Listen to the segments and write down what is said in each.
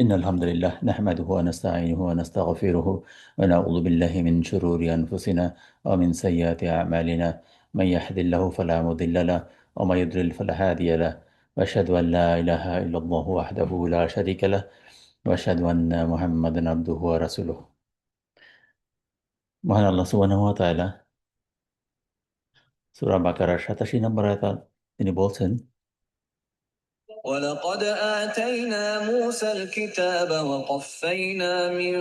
إن الحمد لله نحمده ونستعينه ونستغفره ونعوذ بالله من شرور أنفسنا ومن سيئات أعمالنا. من يهد الله فلا مضل له ومن يضلل فلا هادي له. وأشهد أن لا إله إلا الله وحده لا شريك له وأشهد أن محمدا عبده ورسوله. মহান আল্লাহ সুবহানাহু ওয়া তাআলা সূরা বাকারার ৮৭ নম্বর আয়াতে তিনি বলছেন, ولقد آتينا موسى الكتاب وقفينا من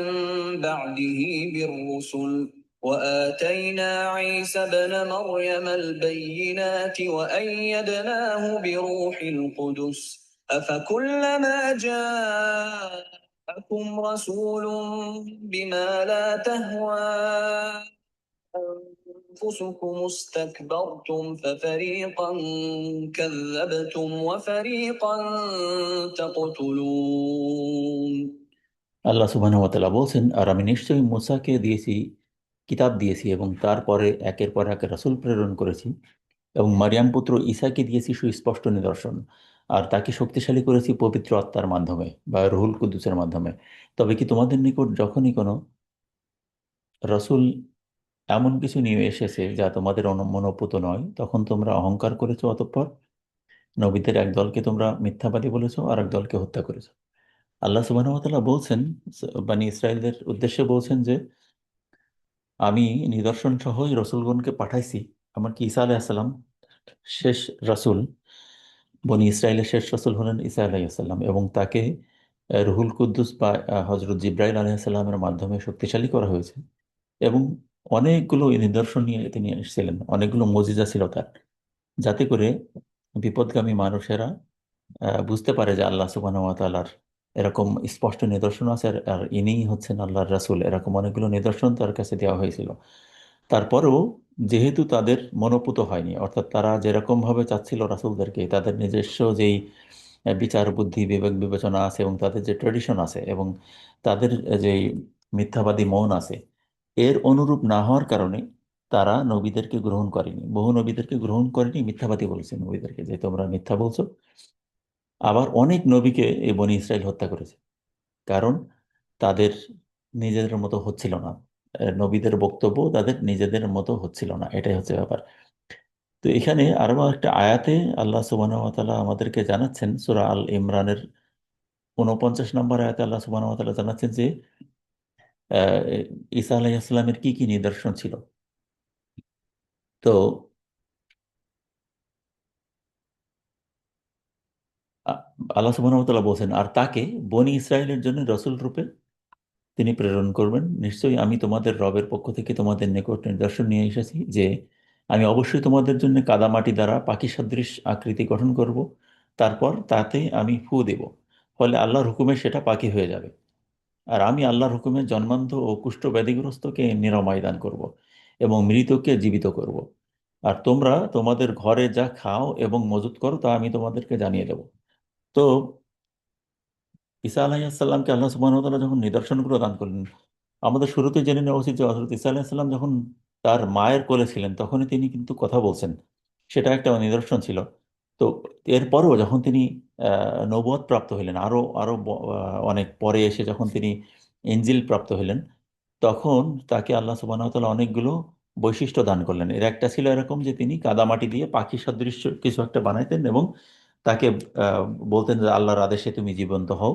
بعده بالرسل وآتينا عيسى ابن مريم البينات وأيدناه بروح القدس أفكلما جاءكم رسول بما لا تهوى أنفسكم استكبرتم ففريقا كذبتم وفريقا تقتلون। আল্লাহ সুবহানাহু ওয়া তাআলা বলছেন, আর আমি নিশ্চয়ই মুসাকে দিয়েছি, কিতাব দিয়েছি এবং তারপরে একের পর এক রাসূল প্রেরণ করেছি এবং মারিয়াম পুত্র ঈসাকে দিয়েছি সুস্পষ্ট নিদর্শন, আর তাকে শক্তিশালী করেছি পবিত্র আত্মার মাধ্যমে বা রুহুল কুদ্দুসের মাধ্যমে। তবে কি তোমাদের নিকট যখনই কোনো রাসূল এমন কিছু নিয়ে এসেছে যা তোমাদের মনোপুত নয়, তখন তোমরা অহংকার করেছো, অতঃপর নবীদের এক দলকে তোমরা মিথ্যাবাদী বলেছো আর এক দলকে হত্যা করেছো। আল্লাহ সুবহানাহু ওয়া তাআলা বলছেন, বনী ইসরায়েলদের উদ্দেশ্যে বলছেন যে আমি নিদর্শন সহই রসুলগণকে পাঠাইছি। এমনকি ঈসা আলাইহিস সালাম শেষ রাসূল, বনী ইসরায়েলের শেষ রাসূল হলেন ঈসা আলাইহিস সালাম, এবং তাকে রুহুল কুদ্দুস বা হযরত জিবরাইল আলাইহিস সালামের মাধ্যমে শক্তিশালী করা হয়েছে এবং অনেকগুলো নিদর্শন নিয়ে তিনি এসেছিলেন, অনেকগুলো মুজিজা ছিল তার, যাতে করে বিপদগামী মানুষেরা বুঝতে পারে যে আল্লাহ সুবহানাহু ওয়া তাআলার এরকম স্পষ্ট নিদর্শন আছে, আর ইনিই হচ্ছেন আল্লাহর রাসূল। এরকম অনেকগুলো নিদর্শন তার কাছে দেওয়া হয়েছিল। তারপরেও যেহেতু তাদের মনোপুত হয়নি, অর্থাৎ তারা যেরকম ভাবে চাচ্ছিল রাসূলদেরকে, তাদের নিজস্ব যেই বিচার বুদ্ধি বিবেক বিবেচনা আছে এবং তাদের যে ট্রেডিশন আছে এবং তাদের যেই মিথ্যাবাদী মন আছে, এর অনুরূপ না হওয়ার কারণে তারা নবীদেরকে গ্রহণ করেনি, বহু নবীদেরকে গ্রহণ করেনি, মিথ্যাবাদী বলেছে নবীদেরকে যে তোমরা মিথ্যা বলছো। আবার অনেক নবীকে এই বনি ইসরাইল হত্যা করেছে, কারণ তাদের নিজেদের মতো হচ্ছিল না। নবীদের বক্তব্য তাদের নিজেদের মতো হচ্ছিল না, এটাই হচ্ছে ব্যাপার। তো এখানে আরো একটা আয়াতে আল্লাহ সুবহানাহু ওয়া তাআলা আমাদেরকে জানাচ্ছেন, সূরা আল ইমরানের 49 নম্বর আয়াতে আল্লাহ সুবহানাহু ওয়া তাআলা জানাচ্ছেন যে আহ, ঈসা আলাইহিস সালামের কি কি নিদর্শন ছিল। তো আ- আল্লাহ সুবহানাহু ওয়া তাআলা বলছেন, আর তাকে বনি ইসরায়েলের জন্য রসূল রূপে তিনি প্রেরণ করবেন। নিশ্চয়ই আমি তোমাদের রবের পক্ষ থেকে তোমাদের নিকট নিদর্শন নিয়ে এসেছি যে আমি অবশ্যই তোমাদের জন্য কাদামাটি দ্বারা পাখি সদৃশ আকৃতি গঠন করব, তারপর তাতে আমি ফু দেব, ফলে আল্লাহর হুকুমে সেটা পাখি হয়ে যাবে। আর আমি আল্লাহর হুকুমে জন্মান্ধ ও কুষ্ঠ ব্যাধিগ্রস্তকে নিরাময় দান করব এবং মৃতকে জীবিত করব। আর তোমরা তোমাদের ঘরে যা খাও এবং মজুত করো তা আমি তোমাদেরকে জানিয়ে দেব। তো ঈসা আলাইহিসসালামকে আল্লাহ সুবহানাহু ওয়া তাআলা যখন নিদর্শনগুলো দান করলেন, আমাদের শুরুতে জেনে নেওয়া উচিত যে হযরত ঈসা আলাইহিসসালাম যখন তার মায়ের কোলে ছিলেন তখনই তিনি কিন্তু কথা বলছেন, সেটা একটা নিদর্শন ছিল। তো এরপরও যখন তিনি নবুয়ত প্রাপ্ত হলেন, আরো আরো অনেক পরে এসে যখন তিনি ইনজিল প্রাপ্ত হলেন, তখন তাকে আল্লাহ সুবহানাহু ওয়া তাআলা অনেকগুলো বৈশিষ্ট্য দান করলেন। এর একটা ছিল এরকম যে তিনি কাদামাটি দিয়ে পাখি সদৃশ্য কিছু একটা বানাইতেন এবং তাকে আহ, বলতেন যে আল্লাহর আদেশে তুমি জীবন্ত হও,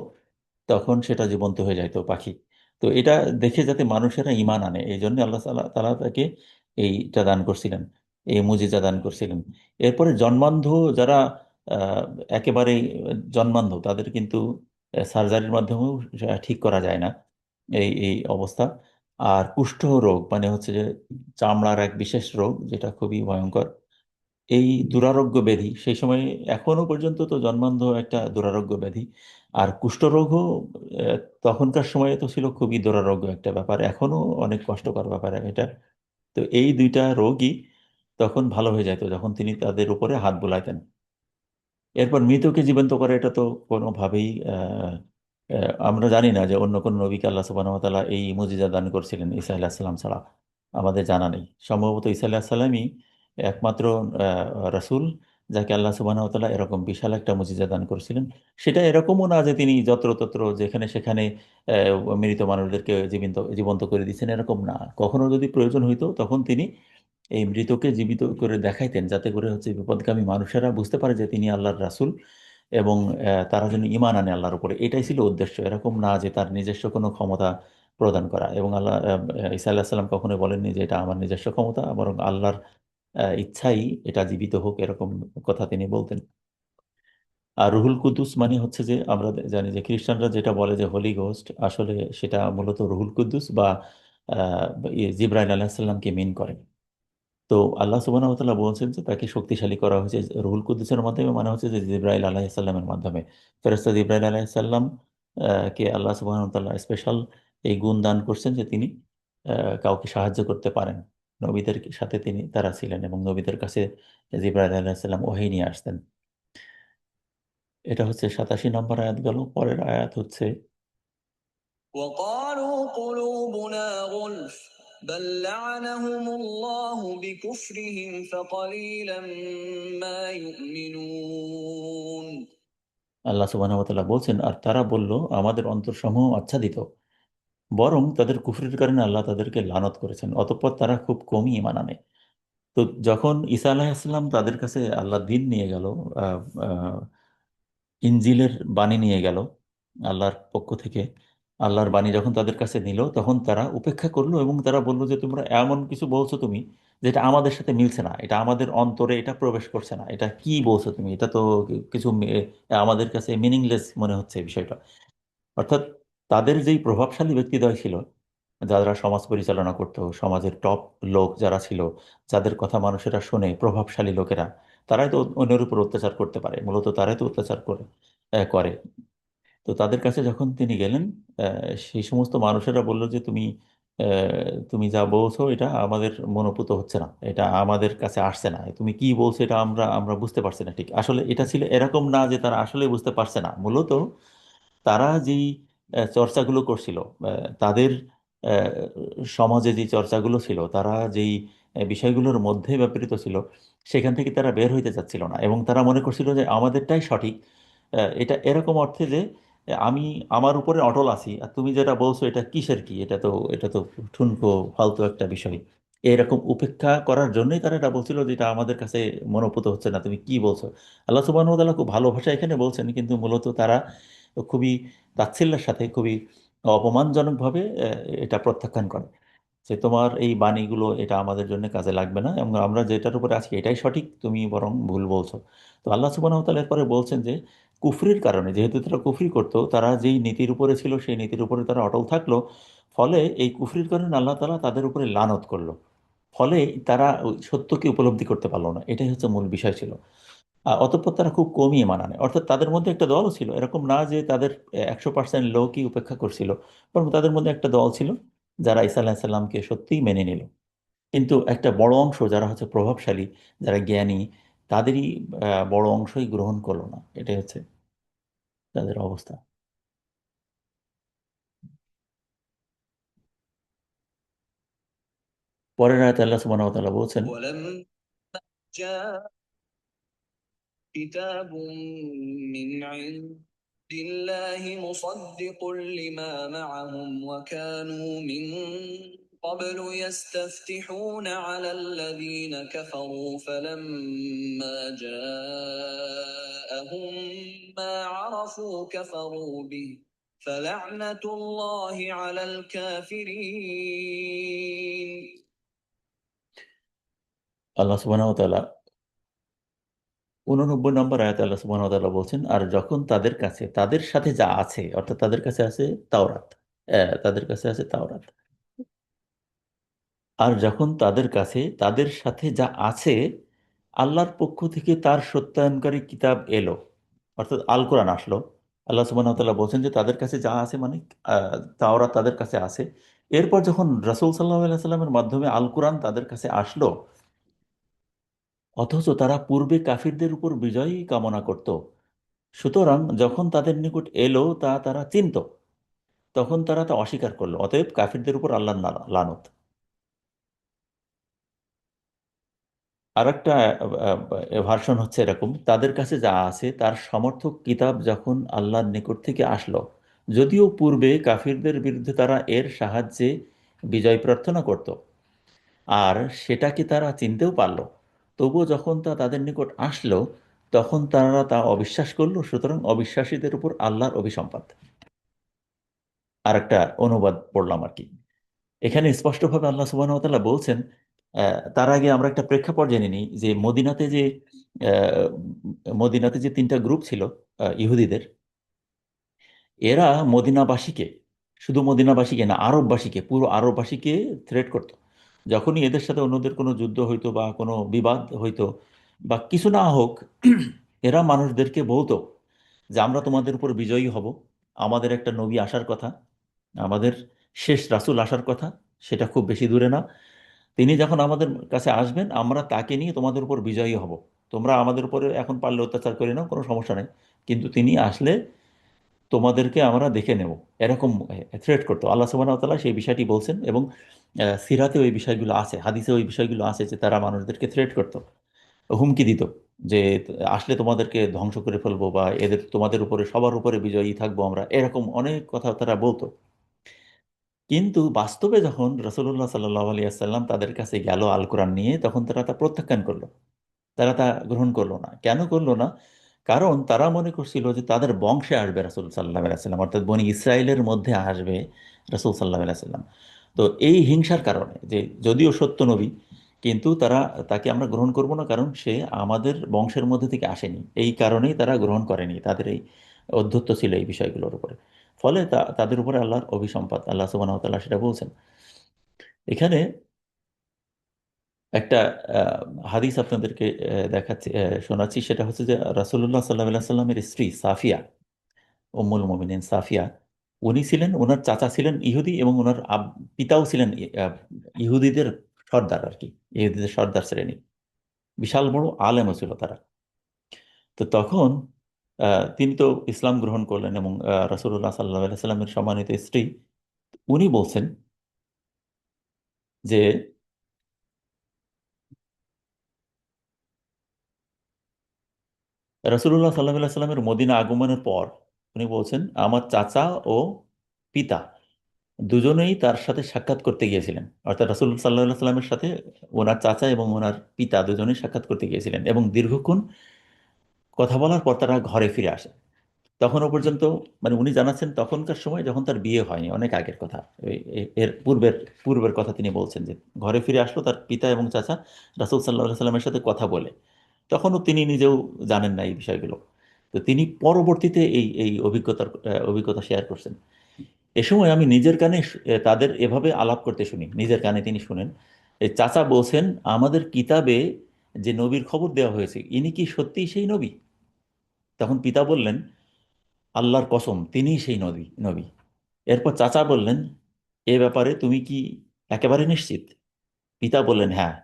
তখন সেটা জীবন্ত হয়ে যাইতো পাখি। তো এটা দেখে যাতে মানুষেরা ঈমান আনে, এই জন্য আল্লাহ তাআলা তাআলা তাকে এইটা দান করছিলেন, এই মুজিজা দান করছিলেন। এরপরে জন্মান্ধ যারা আহ, একেবারে জন্মান্ধ, তাদের কিন্তু সার্জারির মাধ্যমেও ঠিক করা যায় না এই এই অবস্থা। আর কুষ্ঠ রোগ মানে হচ্ছে যে চামড়ার এক বিশেষ রোগ যেটা খুবই ভয়ঙ্কর, এই দুরারোগ্য ব্যাধি সেই সময়, এখনো পর্যন্ত তো জন্মান্ধ একটা দুরারোগ্য ব্যাধি। আর কুষ্ঠরোগও আহ, তখনকার সময়ে তো ছিল খুবই দুরারোগ্য একটা ব্যাপার, এখনো অনেক কষ্টকর ব্যাপার এটা। তো এই দুইটা রোগই তখন ভালো হয়ে যেত যখন তিনি তাদের উপরে হাত বুলাইতেন। এরপর মৃতকে জীবন্ত করে, এটা তো কোনোভাবেই আমরা জানি না যে অন্য কোন নবীকে আল্লাহ সুবহানাহু ওয়া তাআলা এই মুজিজা দান করছিলেন ঈসা আলাইহিস সালাম ছাড়া, আমাদের জানা নেই। সম্ভবত ঈসা আলাইহিস সালামই একমাত্র রাসূল যাকে আল্লাহ সুবহানাহু ওয়া তাআলা এরকম বিশাল একটা মুজিজা দান করেছিলেন। সেটা এরকমও না যে তিনি যত্রতত্র যেখানে সেখানে মৃত মানুষদেরকে জীবন্ত করে দিচ্ছেন, এরকম না। কখনো যদি প্রয়োজন হইতো তখন তিনি এই মৃতকে জীবিত করে দেখাইতেন, যাতে করে হচ্ছে বিপদগামী মানুষেরা বুঝতে পারে যে তিনি আল্লাহর রাসূল, এবং তারা যেন ঈমান আনে আল্লাহর উপরে। এটাই ছিল উদ্দেশ্য, এরকম না যে তার নিজস্ব কোনো ক্ষমতা প্রদান করা। এবং আল্লাহ ঈসা আলাইহিস সালাম কখনোই বলেননি যে এটা আমার নিজস্ব ক্ষমতা, বরং আল্লাহর ইচ্ছাই এটা জীবিত হোক, এরকম কথা তিনি বলতেন। আর রুহুল কুদ্দুস মানে হচ্ছে যে আমরা জানি যে খ্রিস্টানরা যেটা বলে যে হোলি গোস্ট, আসলে সেটা মূলত রুহুল কুদ্দুস বা জিব্রাইল আলাইহিস সালামকে মিন করে। তো আল্লাহ সুবহানাহু ওয়া তাআলা বলছেন যে তাকে শক্তিশালী করা হয়েছে রুহুল কুদ্দুসের মাধ্যমে, মানে হচ্ছে যে জিব্রাইল আলাইহিস সালামের মাধ্যমে। ফেরেশতা জিব্রাইল আলাইহিস সালাম কে আল্লাহ সুবহানাহু ওয়া তাআলা স্পেশাল এই গুণ দান করছেন যে তিনি কাউকে সাহায্য করতে পারেন। নবীদের সাথে তারা ছিলেন, এবং নবীদের কাছে জিব্রাইল আলাইহিস সালাম ওহী নিয়ে আসতেন। এটা হচ্ছে 87 নম্বর আয়াত গেল। পরের আয়াত হচ্ছে وقالوا قلوبنا غلف بل لعنهم الله بكفرهم فقليلا ما يؤمنون। আল্লাহ সুবহানাহু ওয়া তাআলা বলছেন, আর তারা বলল আমাদের অন্তরসমূহ আচ্ছাদিত, বরং তাদের কুফরির কারণে আল্লাহ তাদেরকে লানত করেছেন, অতঃপর তারা খুব কমই ঈমান আনে। তো যখন ঈসা আলাইহিসসালাম তাদের কাছে আল্লাহ দিন নিয়ে গেল, আহ, আহ, ইনজিলের বাণী নিয়ে গেল আল্লাহর পক্ষ থেকে, আল্লাহর বাণী যখন তাদের কাছে নিল, তখন তারা উপেক্ষা করলো এবং তারা বললো যে তোমরা এমন কিছু বলছো তুমি, যেটা আমাদের সাথে মিলছে না, এটা আমাদের অন্তরে এটা প্রবেশ করছে না, এটা কি বলছো তুমি, এটা তো কিছু আমাদের কাছে মিনিংলেস মনে হচ্ছে এই বিষয়টা। অর্থাৎ তাদের যেই প্রভাবশালী ব্যক্তিদ্বয় ছিল, যারা সমাজ পরিচালনা করতো, সমাজের টপ লোক যারা ছিল, যাদের কথা মানুষেরা শোনে, প্রভাবশালী লোকেরা, তারাই তো অন্যের উপর অত্যাচার করতে পারে, মূলত তারাই তো অত্যাচার করে। তো তাদের কাছে যখন তিনি গেলেন, সেই সমস্ত মানুষেরা বলল যে তুমি যা বলছো এটা আমাদের মনোপুত হচ্ছে না, এটা আমাদের কাছে আসছে না, তুমি কি বলছো এটা আমরা আমরা বুঝতে পারছি না। ঠিক আসলে এটা ছিল এরকম না যে তারা আসলে বুঝতে পারছে না, মূলত তারা যেই চর্চাগুলো করছিল, তাদের সমাজে যে চর্চাগুলো ছিল, তারা যেই বিষয়গুলোর মধ্যে ব্যাপৃত ছিল, সেখান থেকে তারা বের হইতে চাচ্ছিল না, এবং তারা মনে করছিল যে আমাদেরটাই সঠিক। এটা এরকম অর্থে যে আমি আমার উপরে অটল আছি, আর তুমি যেটা বলছো এটা কিসের কি, এটা তো ঠুনকো ফালতু একটা বিষয়। এরকম উপেক্ষা করার জন্যই তারা এটা বলছিল যে এটা আমাদের কাছে মনোপুত হচ্ছে না, তুমি কি বলছো। আল্লাহ সুবহানাহু ওয়া তাআলা খুব ভালো ভাষা এখানে বলছেন, কিন্তু মূলত তারা খুবই তাচ্ছিল্যের সাথে, খুবই অপমানজনকভাবে এটা প্রত্যাখ্যান করে যে তোমার এই বাণীগুলো এটা আমাদের জন্য কাজে লাগবে না, এবং আমরা যেটার উপরে আছি এটাই সঠিক, তুমি বরং ভুল বলছো। তো আল্লাহ সুবহানাহু ওয়া তাআলা এরপরে বলছেন যে কুফরির কারণে, যেহেতু তারা কুফরি করতো, তারা যেই নীতির উপরে ছিল সেই নীতির উপরে তারা অটল থাকলো, ফলে এই কুফরির কারণে আল্লাহ তাআলা তাদের উপরে লানত করলো। ফলে তারা ওই সত্যকে উপলব্ধি করতে পারলো না, এটাই হচ্ছে মূল বিষয় ছিল। অতঃপর তারা খুব কমিয়ে মানানে, অর্থাৎ তাদের মধ্যে একটা দলও ছিল, এরকম না যে তাদের 100% লোকই উপেক্ষা করছিল, বরং তাদের মধ্যে একটা দল ছিল যারা ঈসা আলাইহিস সালামকে সত্যিই মেনে নিল। কিন্তু একটা বড় অংশ যারা হচ্ছে প্রভাবশালী, যারা জ্ঞানী, তাদেরই বড় অংশই গ্রহণ করলো না, এটাই হচ্ছে তাদের অবস্থা। পরের আয়াতে আল্লাহ সুবহানাহু ওয়া তাআলা বলছেন, ولما جاء كتاب من عند الله مصدق لما معهم وكانوا من قبل يستفتحون على الذين كفروا فلما جاءهم ما عرفوا كفروا به فلعنة الله على الكافرين। আল্লাহ সুবহানাহু ওয়া তাআলা 89 নম্বর আয়াতে আল্লাহ সুবহানাহু ওয়া তাআলা বলছেন, আর যখন তাদের কাছে তাদের সাথে যা আছে, অর্থাৎ তাদের কাছে আছে তাওরাত, তাদের কাছে আছে তাওরাত, আর যখন তাদের কাছে তাদের সাথে যা আছে আল্লাহর পক্ষ থেকে তার সত্যায়নকারী কিতাব এলো, অর্থাৎ আল কোরআন আসলো। আল্লাহ সুবহানাহু ওয়া তাআলা বলছেন যে তাদের কাছে যা আছে, মানে তাওরাত তাদের কাছে আছে। এরপর যখন রাসূল সাল্লাল্লাহু আলাইহি সাল্লামের মাধ্যমে আল কোরআন তাদের কাছে আসলো, অথচ তারা পূর্বে কাফিরদের উপর বিজয় কামনা করত। সুতরাং যখন তাদের নিকট এলো তা তারা চিনত, তখন তারা তা অস্বীকার করলো, অতএব কাফিরদের উপর আল্লাহর লানত। আর একটা ভার্সন হচ্ছে এরকম, তাদের কাছে যা আছে তার সমর্থক কিতাব যখন আল্লাহর নিকট থেকে আসলো, যদিও পূর্বে কাফিরদের বিরুদ্ধে তারা এর সাহায্যে বিজয় প্রার্থনা করত, আর সেটাকে তারা চিনতেও পারল, তবুও যখন তা তাদের নিকট আসলো তখন তারা তা অবিশ্বাস করলো, সুতরাং অবিশ্বাসীদের উপর আল্লাহর অভিসম্পাত। আর একটা অনুবাদ পড়লাম আর কি। এখানে স্পষ্টভাবে আল্লাহ সুবহানাহু ওয়া তাআলা বলছেন, তার আগে আমরা একটা প্রেক্ষাপট জেনে নিই যে আহ, মদিনাতে যে তিনটা গ্রুপ ছিল ইহুদিদের, এরা মদিনাবাসীকে, শুধু মদিনাবাসীকে না, আরববাসীকে, পুরো আরববাসীকে থ্রেট করত। যখনই এদের সাথে অন্যদের কোনো যুদ্ধ হইতো বা কোনো বিবাদ হইতো বা কিছু না হোক, এরা মানুষদেরকে বলতো যে আমরা তোমাদের উপর বিজয়ী হব, আমাদের একটা নবী আসার কথা, আমাদের শেষ রাসূল আসার কথা, সেটা খুব বেশি দূরে না, তিনি যখন আমাদের কাছে আসবেন আমরা তাকে নিয়ে তোমাদের উপর বিজয়ী হব, তোমরা আমাদের উপরে এখন পারলে অত্যাচার করে নাও, কোনো সমস্যা নেই, কিন্তু তিনি আসলে তোমাদেরকে আমরা দেখে নেব, এরকম থ্রেট করতো। আল্লাহ সুবহানাহু ওয়া তাআলা সেই বিষয়টি বলছেন, এবং সিরাতে ওই বিষয়গুলো আছে, হাদিসে ওই বিষয়গুলো আছে যে তারা মানুষদেরকে থ্রেট করতো, হুমকি দিত যে আসলে তোমাদেরকে ধ্বংস করে ফেলবো, বা এদের তোমাদের উপরে সবার উপরে বিজয়ী থাকবো আমরা, এরকম অনেক কথা তারা বলতো। কিন্তু বাস্তবে যখন রাসূলুল্লাহ সাল্লাল্লাহু আলাইহি ওয়াসাল্লাম তাদের কাছে গেল আল কোরআন নিয়ে, তখন তারা তা প্রত্যাখ্যান করলো, তারা তা গ্রহণ করলো না। কেন করলো না? কারণ তারা মনে করছিল যে তাদের বংশে আসবে রাসূল সাল্লাল্লাহু আলাইহি ওয়াসাল্লাম, অর্থাৎ বনি ইসরায়েলের মধ্যে আসবে রাসূল সাল্লাল্লাহু আলাইহি ওয়াসাল্লাম। তো এই হিংসার কারণে, যে যদিও সত্য নবী, কিন্তু তারা তাকে আমরা গ্রহণ করব না কারণ সে আমাদের বংশের মধ্যে থেকে আসেনি, এই কারণেই তারা গ্রহণ করেনি, তাদের এই অধ্যত্ব ছিল এই বিষয়গুলোর উপরে। ফলে তাদের উপরে আল্লাহর অভিসম্পাত, আল্লাহ সুবহানাহু ওয়া তাআলা সেটা বলছেন এখানে। একটা আহ, হাদিস আপনাদেরকে দেখাচ্ছি, শোনাচ্ছি, সেটা হচ্ছে যে রাসূলুল্লাহ সাল্লাল্লাহু আলাইহি সাল্লামের স্ত্রী সাফিয়া, উম্মুল মুমিনিন সাফিয়া, উনি ছিলেন, ওনার চাচা ছিলেন ইহুদি, এবং ওনার পিতাও ছিলেন ইহুদিদের সর্দার আর কি, ইহুদিদের সর্দার শ্রেণী, বিশাল বড় আলেমও ছিল তারা। তো তখন তিনি তো ইসলাম গ্রহণ করলেন, এবং রাসূলুল্লাহ সাল্লাল্লাহু আলাইহি সাল্লামের সম্মানিত স্ত্রী, উনি বলছেন যে রাসূলুল্লাহ সাল্লাল্লাহু আলাইহি সাল্লামের মদিনা আগমনের পর উনি বলছেন আমার চাচা ও পিতা দুজনেই তার সাথে সাক্ষাৎ করতে গিয়েছিলেন, অর্থাৎ রাসূল সাল্লাল্লাহু আলাইহি সাল্লামের সাথে ওনার চাচা এবং ওনার পিতা দুজনেই সাক্ষাৎ করতে গিয়েছিলেন, এবং দীর্ঘক্ষণ কথা বলার পর তারা ঘরে ফিরে আসে। তখনও পর্যন্ত, মানে উনি জানাচ্ছেন তখনকার সময় যখন তার বিয়ে হয়নি, অনেক আগের কথা, এর পূর্বের পূর্বের কথা তিনি বলছেন, যে ঘরে ফিরে আসলো তার পিতা এবং চাচা রাসূল সাল্লাল্লাহু আলাইহি সাল্লামের সাথে কথা বলে, তখনও তিনি নিজেও জানেন না এই বিষয়গুলো। তো তিনি পরবর্তীতে এই এই অভিজ্ঞতা শেয়ার করছেন। এ সময় আমি নিজের কানে তাদের এভাবে আলাপ করতে শুনি, নিজের কানে তিনি শুনেন, এই চাচা বলছেন আমাদের কিতাবে যে নবীর খবর দেওয়া হয়েছে ইনি কি সত্যিই সেই নবী? তখন পিতা বললেন আল্লাহর কসম তিনিই সেই নবী। এরপর চাচা বললেন এ ব্যাপারে তুমি কি একেবারে নিশ্চিত? পিতা বললেন হ্যাঁ,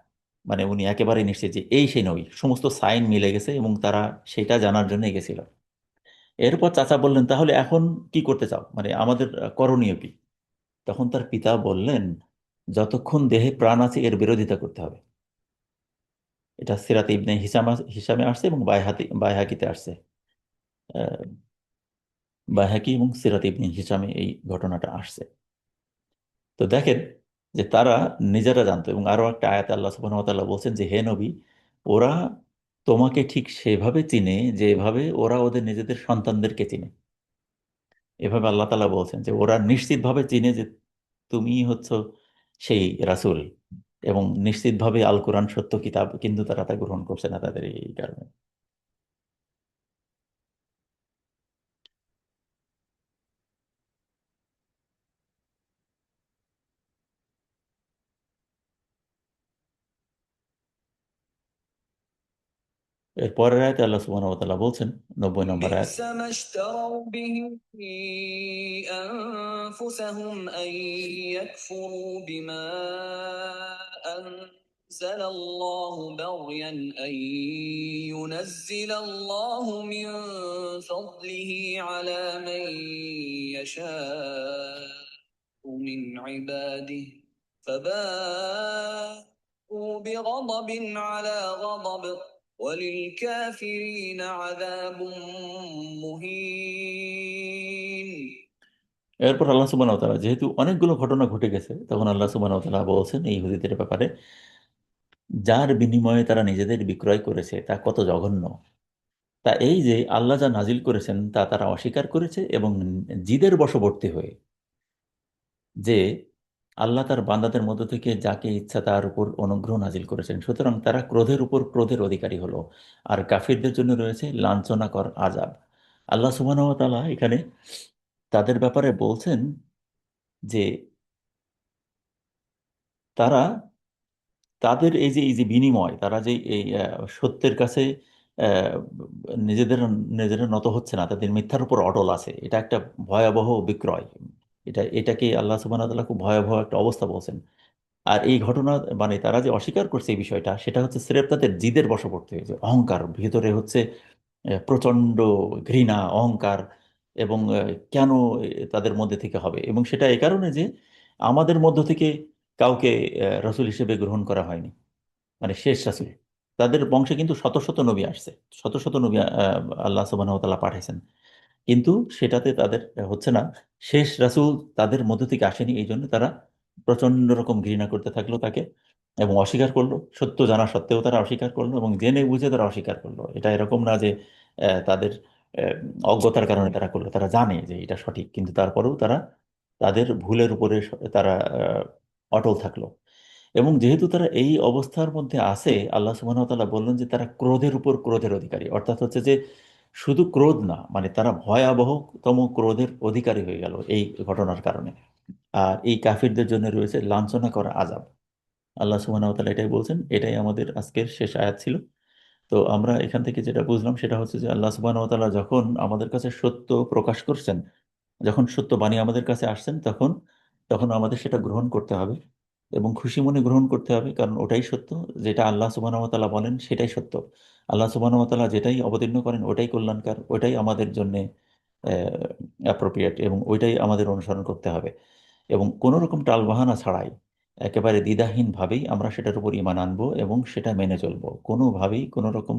মানে উনি একেবারে নিশ্চিত যে এই সেই নবী, সমস্ত সাইন মিলে গেছে, এবং তারা সেটা জানার জন্য গেছিল। এরপর চাচা বললেন তাহলে এখন কি করতে চাও, মানে আমাদের করণীয় কি? তখন তার পিতা বললেন যতক্ষণ দেহে প্রাণ আছে এর বিরোধিতা করতে হবে। এটা সিরাতে ইবনে হিসামে আসছে, এবং বাইহাকিতে আসছে। আহ, বাইহাকি এবং সিরাতে ইবনে হিসামে এই ঘটনাটা আসছে। তো দেখেন যে তারা নিজেরা জানতো, এবং আরো একটা আয়াতে আল্লাহ সুবহানাহু ওয়া তাআলা বলছেন যে হে নবী, ওরা তোমাকে ঠিক সেভাবে চিনে যেভাবে ওরা ওদের নিজেদের সন্তানদেরকে চিনে। এভাবে আল্লাহ তাআলা বলছেন যে ওরা নিশ্চিতভাবে চিনে যে তুমি হচ্ছ সেই রাসূল, এবং নিশ্চিতভাবে আল কোরআন সত্য কিতাব, কিন্তু তারা তা গ্রহণ করছে না তাদের এই কারণে। এর পরের আয়াতে আল্লাহ সুবহানাহু ওয়া তাআলা বলছেন, 90 নম্বর আয়াত, بئس ما اشتروا به أنفسهم أن يكفروا بما أنزل الله بغيا أن ينزل الله من فضله على من يشاء من عباده فباءوا بغضب على غضب وللكافرين عذاب مهين. এরপর আল্লাহ সুবহানাহু ওয়া তাআলা যেহেতু অনেকগুলো ঘটনা ঘটে গেছে, তখন আল্লাহ সুবহানাহু ওয়া তাআলা বলছেন এই ইহুদিদের ব্যাপারে, যার বিনিময়ে তারা নিজেদের বিক্রয় করেছে তা কত জঘন্য। তা এই যে আল্লাহ যা নাজিল করেছেন তা তারা অস্বীকার করেছে, এবং জিদের বশবর্তী হয়ে, যে আল্লাহ তার বান্দাদের মধ্য থেকে যাকে ইচ্ছা তার উপর অনুগ্রহ নাজিল করেছেন, সুতরাং তারা ক্রোধের উপর ক্রোধের অধিকারী হলো। আর কাফিরদের জন্য রয়েছে লাঞ্ছনাকর আযাব। আল্লাহ সুবহানাহু ওয়া তাআলা এখানে তাদের ব্যাপারে বলছেন যে তারা, তাদের এই যে বিনিময়, তারা যে এই সত্যের কাছে আহ, নিজেদের নিজেরা নত হচ্ছে না, তাদের মিথ্যার উপর অটল আছে, এটা একটা ভয়াবহ বিক্রয়। এটাকে আল্লাহ সুবহানাহু ওয়া তাআলা খুব ভয়াবহ একটা অবস্থা বলছেন। আর এই ঘটনা, মানে তারা যে অস্বীকার করছে এই বিষয়টা, সেটা হচ্ছে স্রেফ তাদের জিদের বশবর্তী হয়েছে, অহংকার ভিতরে হচ্ছে প্রচণ্ড ঘৃণা, অহংকার, এবং কেন তাদের মধ্যে থেকে হবে, এবং সেটা এই কারণে যে আমাদের মধ্য থেকে কাউকে রসুল হিসেবে গ্রহণ করা হয়নি, মানে শেষ রাসূল। তাদের বংশে কিন্তু শত শত নবী আসছে, শত শত নবী আল্লাহ সুবহানাহু ওয়া তাআলা পাঠাইছেন, কিন্তু সেটাতে তাদের হচ্ছে না। শেষ রাসূল তাদের মধ্য থেকে আসেনি, এই জন্য তারা প্রচন্ড রকম ঘৃণা করতে থাকলো তাকে, এবং অস্বীকার করলো। সত্য জানা সত্ত্বেও তারা অস্বীকার করলো, এবং জেনে বুঝে তারা অস্বীকার করলো। এটা এরকম না যে তাদের আহ, অজ্ঞতার কারণে তারা করলো, তারা জানে যে এটা সঠিক, কিন্তু তারপরেও তারা তাদের ভুলের উপরে তারা অটল থাকলো। এবং যেহেতু তারা এই অবস্থার মধ্যে আছে, আল্লাহ সুবহানাহু ওয়া তাআলা বললেন যে তারা ক্রোধের উপর ক্রোধের অধিকারী, অর্থাৎ হচ্ছে যে শুধু ক্রোধ না, মানে তারা ভয়াবহতম ক্রোধের অধিকারী হয়ে গেল এই ঘটনার কারণে। আর এই কাফিরদের জন্য রয়েছে লাঞ্ছনা করা আযাব। আল্লাহ সুবহানাহু ওয়া তাআলা এটাই বলছেন। এটাই আমাদের আজকের শেষ আয়াত ছিল। তো আমরা এখান থেকে যেটা বুঝলাম সেটা হচ্ছে যে আল্লাহ সুবহানাহু ওয়া তাআলা যখন আমাদের কাছে সত্য প্রকাশ করছেন, যখন সত্য বাণী আমাদের কাছে আসছেন, তখন তখন আমাদের সেটা গ্রহণ করতে হবে, এবং খুশি মনে গ্রহণ করতে হবে, কারণ ওটাই সত্য। যেটা আল্লাহ সুবহানাহু ওয়া তাআলা বলেন সেটাই সত্য। আল্লাহ সুবহানাহু ওয়া তাআলা যেটাই অবতীর্ণ করেন ওটাই কল্যাণকর, ওটাই আমাদের জন্য অ্যাপ্রোপ্রিয়েট, এবং ওইটাই আমাদের অনুসরণ করতে হবে। এবং কোনো রকম টালবাহানা ছাড়াই একেবারে দ্বিধাহীনভাবেই আমরা সেটার উপর ঈমান আনবো এবং সেটা মেনে চলবো। কোনোভাবেই কোনো রকম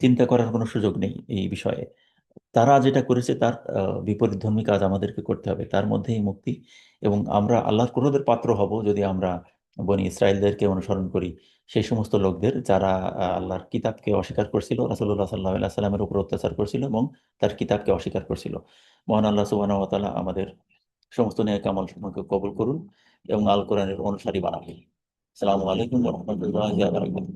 চিন্তা করার কোনো সুযোগ নেই এই বিষয়ে। তারা যেটা করেছে তার বিপরীতধর্মী কাজ আমাদেরকে করতে হবে, তার মধ্যেই মুক্তি। এবং আমরা আল্লাহর ক্রোধের পাত্র হব যদি আমরা বনি ইসরায়েলদেরকে অনুসরণ করি, সেই সমস্ত লোকদের যারা আল্লাহর কিতাবকে অস্বীকার করছিল, রাসূলুল্লাহ সাল্লাল্লাহু আলাইহি সাল্লামের উপর অত্যাচার করছিল এবং তার কিতাবকে অস্বীকার করছিল। মহান আল্লাহ সুবহানাহু ওয়া তাআলা আমাদের সমস্ত নেক আমল সমূহকে কবুল করুন এবং আল কোরআনের অনুসারী বানান। আসসালামু আলাইকুম ওয়া রাহমাতুল্লাহি ওয়া বারাকাতুহু।